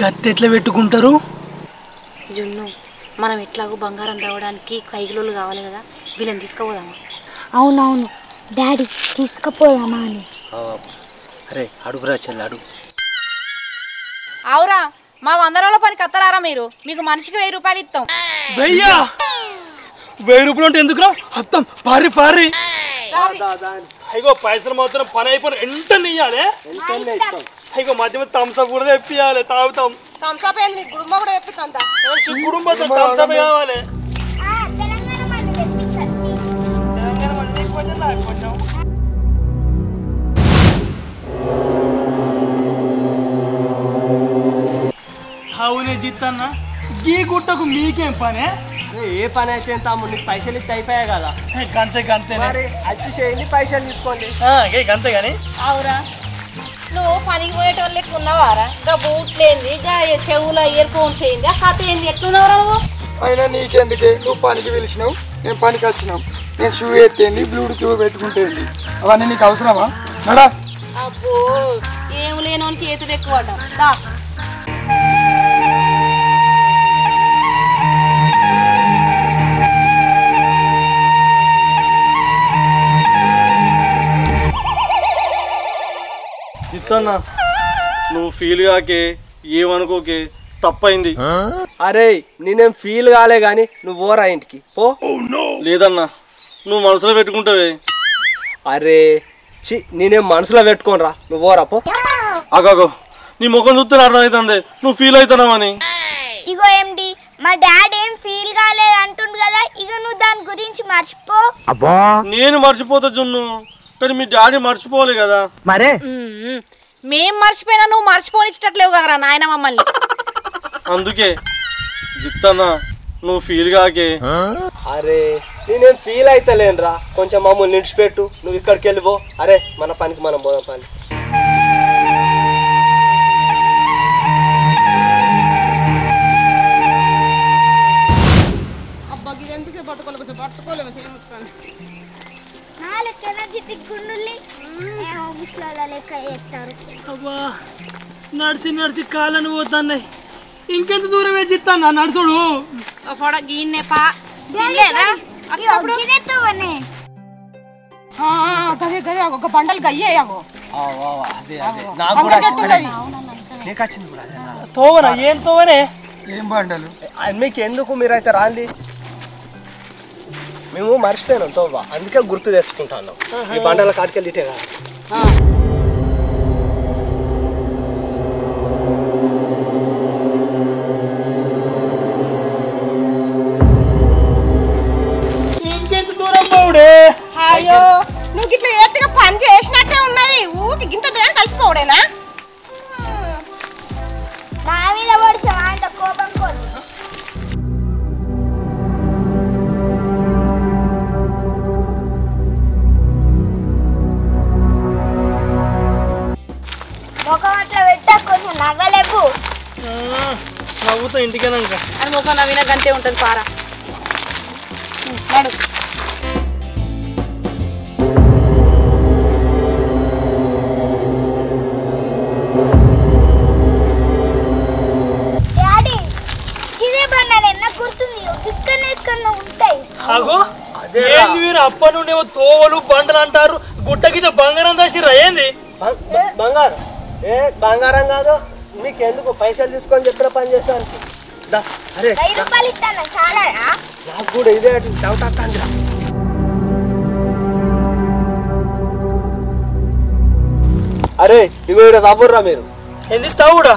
గట్టెట్లా పెట్టుకుంటారు? జున్ను మనం ఎట్లాగో బంగారం తవ్వడానికి కైకిలోలు కావాలి కదా, వీళ్ళని తీసుకుపోదామా? అవునవును డాడీ తీసుకుపోదామా అని. అరే అడుగురా చెల్లి అడుగు. అవురా, మా 100 రోజుల పనికి అత్తరారా మీరు? మీకు మనిషికి 1000 రూపాయలు ఇస్తాం. 1000 రూపాయలు అంటే ఎందుకురా? అత్తం పారి పారి. అయ్యో పైసలు మాత్రం పని అయిపోయి వెంటనే ఇయ్యాలి. అయ్యో మధ్య థమ్స్అప్ కూడా తెప్పియాలి, తాగుతాం. థమ్స్అప్ ఏంది గుడుంబ కూడా తెప్పిస్తా. కుటుంబంతో థమ్స్అప్ కావాలి. అవునే జిత్తన్న, గీ గుట్టకు మీకేం పనే? ఏ పని అయితే తమ్ముడు, నీకు పైసలు ఇస్తే అయిపోయాయి కదా. గంతే గంతే మరి వచ్చి చేయండి, పైసలు తీసుకోండి. గంతే కానీ. అవురా, నువ్వు పనికి పోయేటోళ్ళు లెక్క ఉన్నావారా? ఇంకా బూట్లేంది, ఇంకా చెవుల ఇయర్ ఫోన్స్ ఏంది, ఆ కథ ఏంది, ఎట్లున్నావురా నువ్వు? అయినా నీకెందుకే, నువ్వు పనికి పిలిచినావు, నేను పనికి వచ్చినాం. నేను షూ ఎత్తేంది, బ్లూటూత్ పెట్టుకుంటేంది, అవన్నీ నీకు అవసరమా? నడా. అబ్బో, ఏం లేనోనికి ఏతుడు ఎక్కువ దా. జిత్తన్నా, నువ్వు ఫీల్ కాకే, ఏమనుకోకే, తప్పైంది. అరే నేనేం ఫీల్ కాలే గాని నువ్వు ఓరా ఇంటికి పో. లేదన్నా, నువ్వు మనసులో పెట్టుకుంటావే. అరే చి, నేనేం మనసులో పెట్టుకోనరా, నువ్వు ఓరా పో. అగో నీ ముఖం చూస్తే అర్థమవుతుంది నువ్వు ఫీల్ అవుతున్నావని. ఇగో ఎండి, మా డాడీ ఏం ఫీల్ కాలేదు అంటుండు కదా, ఇక నువ్వు దాని గురించి మర్చిపో. నేను మర్చిపోతా జున్ను, కానీ మీ డాడీ మర్చిపోవాలి కదా. మేం మర్చిపోయినా నువ్వు మర్చిపోనిచ్చట్లేవు కదరా నాయన మమ్మల్ని. అందుకే జిత్తన్నా, నువ్వు ఫీల్ కాకే. అరే నేనేం ఫీల్ అయితలేనురా, కొంచెం మమ్మల్ని నిడిచిపెట్టు, నువ్వు ఇక్కడికి వెళ్ళిపో. అరే మన పనికి మనం పోదాం పని. అబ్బా, నడిచి నడిచి కాళ్ళను పోతున్నాయి. ఇంకెంత దూరమే జిత్తన్నా, నడుచుడు. ఒక బండలు గయ్యాగో తోవనా? ఏం తోవనే? ఏం బండలు? మీకు ఎందుకు, మీరైతే రాండి. మేము మర్చిపోయినాం తోవా, అందుకే గుర్తు తెచ్చుకుంటాను. ఈ బండల కాడికెళ్ళి ఇటే కదా. ఇంకెంత దూరం పోవుడే? అయ్యో నువ్వు ఇట్లా ఏతిగా పని చేసినట్టే ఉన్నది, ఊకి గింత దూరం కలిసిపోవడేనా? నా మీద పడిచా అంత కోపం కోదు. ముఖం అట్లా పెట్టా, కొంచెం నవ్వలేపు. నవ్వుతా ఇంటికేనాక. అని ముఖం నవ్విన గంటే ఉంటుంది పారా. డాడీ, ఇదే బండాలు ఎన్న గుర్తుంది, ఇక్కడ ఉంటాయి. అగో ఏంది మీరు అప్పటి నుండి ఏమో తోవలు బండలు అంటారు, గుట్ట గిట్ట బంగారం దాసిరా ఏంది? బంగారం ఏ బంగారం కాదు, మీకెందుకు పైసలు తీసుకొని చెప్పిన పని చేస్తాను. అరే 1000 రూపాయలు ఇస్తాను చాలా. నాకు కూడా ఇదే డౌట్ వస్తాను. అరే ఇగో ఇక్కడ తవ్వుర్రా మీరు. ఏంది తవ్వుడా?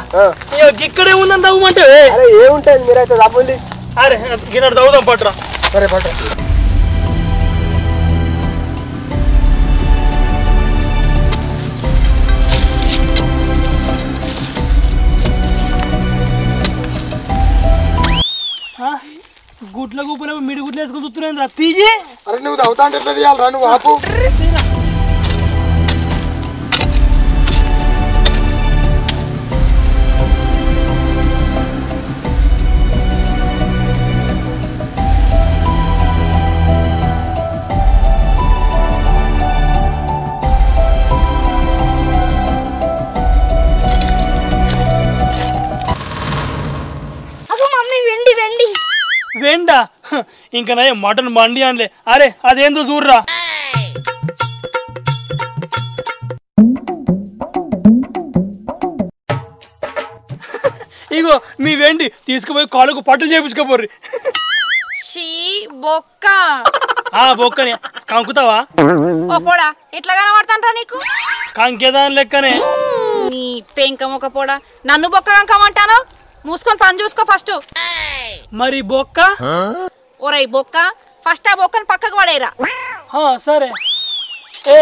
ఇక్కడే ఉందని తవ్వమంటే. అరే ఏముంటుంది, మీరైతే తవ్వండి. అరే గిన్నెడు తవ్వుదాం పట్రా. సరే పట్టు. గుడ్ల గుప్పలు మిడి గుడ్లు వేసుకొని చూస్తున్నాయి తీయి. అరే నువ్వు తవ్వుతా అంటే ఎట్లా తీయాలరా, నువ్వు ఆపు. ఇంకా నయ మటన్ మండి అనలే. అరే అదేందో చూడరా. ఇగో మీ వెండి తీసుకుపోయి కాళ్ళకు పట్టులు చేపించుకోపోర్రి. షీ బొక్క. బొక్కని కంకుతావా? పోడా ఎట్లా కనబడతాంట్రా నీకు? కంకేదాని లెక్కనే. నీ పెంక ఒక పోడా నన్ను బొక్క కంకమంటాను. మూసుకొని పని చూసుకో ఫస్ట్. మరి బొక్క? ఒరేయ్ బొక్క ఫస్ట్ ఆ బొక్కను పక్కకు పడేరా. సరే.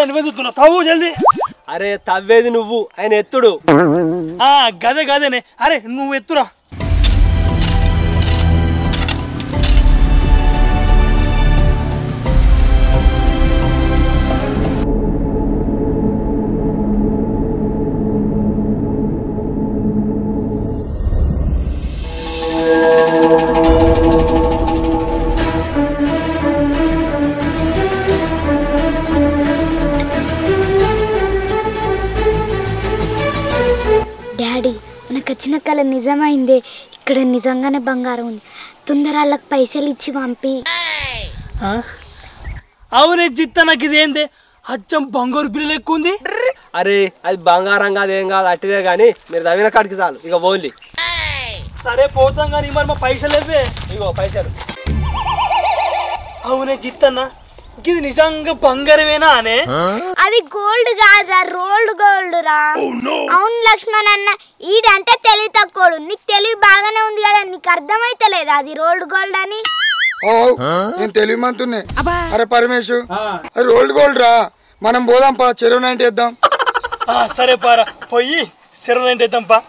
నువ్వే చూస్తున్నావు, తవ్వు జల్దీ. అరే తవ్వేది నువ్వు, ఆయన ఎత్తుడు. గదే గదేనే. అరే నువ్వు ఎత్తురా. డాడీ మనకు వచ్చిన కళ నిజమైందే. ఇక్కడ నిజంగానే బంగారం ఉంది. తొందర వాళ్ళకి పైసలు ఇచ్చి పంపి. అవునే జిత్త, నాకు ఇదేందే అచ్చం బంగారు పిల్లలు ఎక్కువ ఉంది. అరే అది బంగారం కాదు, ఏం కాదు, అట్టిదే గానీ మీరు తవ్విన కాడికి చాలు, ఇక ఓన్లీ. సరే పోతాం కానీ మరి మా పైసలు ఇవ్వే. ఇగో పైసలు. అవునే జిత్తన్న, ఇది నిజంగా బంగారమేనా అనే? అది గోల్డ్ కాదురా, రోల్డ్ గోల్డ్ రా. అవును లక్ష్మణ్ అన్న, ఈడంటే తెలివి తక్కువడు. నీకు తెలివి బాగానే ఉంది కదా, నీకు అర్థమైతలేదా అది రోల్డ్ గోల్డ్ అని? నేను తెలివి మంతున్నే. అరే పరమేశు, అది రోల్డ్ గోల్డ్ రా. మనం పోదాం పా, చెరువు 90 వేద్దాం. సరే పారా, పోయి చెరువు 90 వేద్దాం పా.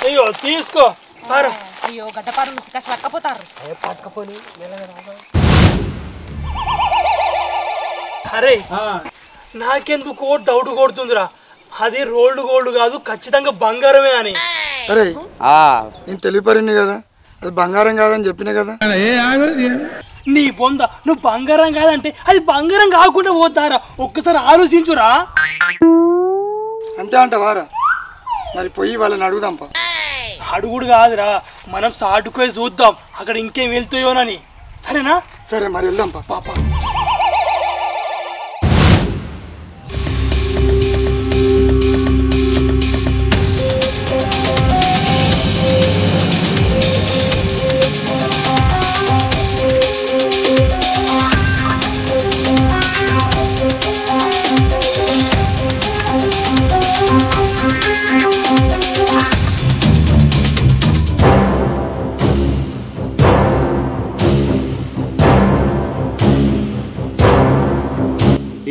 అయ్యో తీసుకో పారా. అయ్యో గడ్డపారు కష్ట పట్టకపోతారు. అరే నాకెందుకో డౌట్ కొడుతుందిరా, అది రోల్డ్ గోల్డ్ కాదు, ఖచ్చితంగా బంగారమే అని. అరే నేను తెలియపరింది కదా, అది బంగారం కాదని చెప్పినా కదా. నీ పొంద, నువ్వు బంగారం కాదంటే అది బంగారం కాకుండా పోతారా? ఒక్కసారి ఆలోచించురా. అంతే అంటవారా? మరి పోయి వాళ్ళని అడుగుదాంపా. అడుగుడు కాదురా, మనం సాటుకోయి చూద్దాం అక్కడ ఇంకేం వెళ్తాయోనని. సరేనా? సరే మరి వెళ్దాంపా. పాప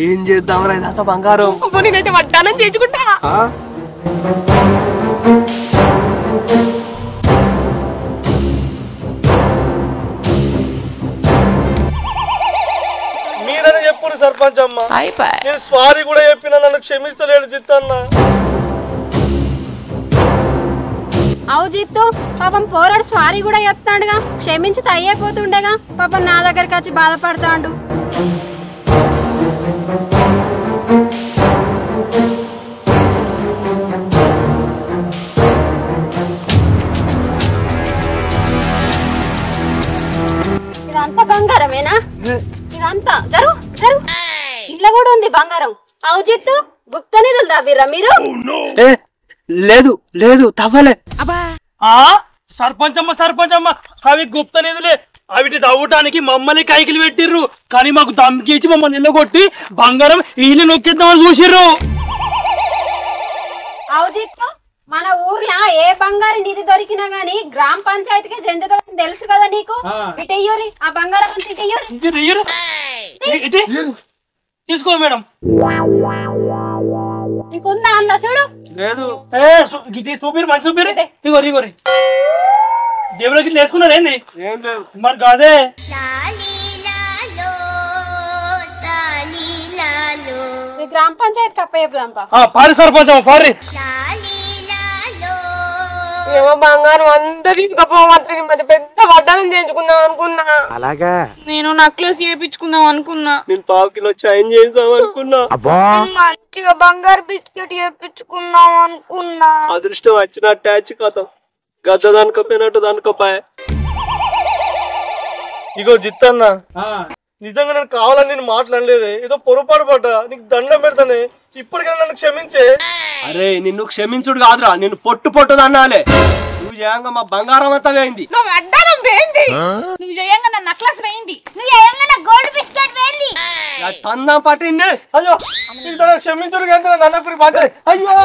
ఏం చేద్దాం రా, ఇదంతా బంగారం. నేనైతే వడ్డానం చేయించుకుంటా. మీరనే చెప్పుడు సర్పంచ్ అమ్మ. నేను సారీ కూడా చెప్పినా, నన్ను క్షమిస్తలేడు జిత్తన్న. అవు జిత్తు, పాపం పోరాడు సారీ కూడా చెప్తాడుగా, క్షమించి తయ్యపోతుండేగా. పాపం నా దగ్గరికి వచ్చి బాధపడతాడు. ఇదంతా బంగారమేనా? ఇదంతా జరుగు జరుగు, ఇంట్లో కూడా ఉంది బంగారం. అవు జిత్తు, గుప్త నిధులు దావిర్రా మీరు? లేదు లేదు తవ్వలే. సర్పంచ్ అమ్మ, అవి గుప్త నిధులే. అవిటి తవ్వటానికి మమ్మల్ని కైకిలు పెట్టిర్రు, కానీ మాకు దమ్కి ఇచ్చి మమ్మల్ని నిల్లగొట్టి బంగారం ఈయన నొక్కిద్దామని చూసిర్రు. అవు జిత్తు, మన ఊర్లో ఏ బంగారు నిధి దొరికినా గానీ గ్రామ పంచాయతీకి చెందుతుందని తెలుసు కదా నీకు. ఇటయ్యూరి ఆ బంగారం తీసుకో మేడం. నీకుందా అందా చూడు. లేదు. చూపిరు మంచి చూపిరు. ఇగోరి దేవుడికి వేసుకున్నారేంది? ఏం లేదు మరి కాదే. గ్రామ పంచాయతీ కప్ప పారి సర్పంచ్ పారి. ఏమో బంగారం అందరు తీసుకపోవాలి, మరి పెద్ద వడ్డానం చేయించుకుందాం అనుకున్నా. అలాగా? నేను నక్లెస్ చేయించుకుందాం అనుకున్నా. నేను 1/2 కిలో చైన్ చేద్దాం అనుకున్నా. మంచిగా బంగారు బిస్కెట్ చేయించుకుందాం అనుకున్నా. అదృష్టం వచ్చినట్టు కథ గద్ద దానికపోయినట్టు దానికోపాయ. ఇగో జిత్తన్న నిజంగా నేను కావాలని నేను మాట్లాడలేదు, ఏదో పొరపాటు పడ్డా, నీకు దండం పెడతానే, ఇప్పటికైనా నన్ను క్షమించే. అరే నిన్ను క్షమించుడు కాదురా, నేను పొట్టు అన్నాలే. నువ్వు చేయంగా మా బంగారం అంతా వేయింది, నువ్వు అడ్డానం వేయింది, నువ్వు చేయంగా నా నక్లెస్ వేయింది, నువ్వు ఏయంగా నా గోల్డ్ బిస్కెట్ వేంది. తందాం పట్టింది. అయ్యో క్షమించుడు కదా, నన్నప్పుడు బాధ. అయ్యో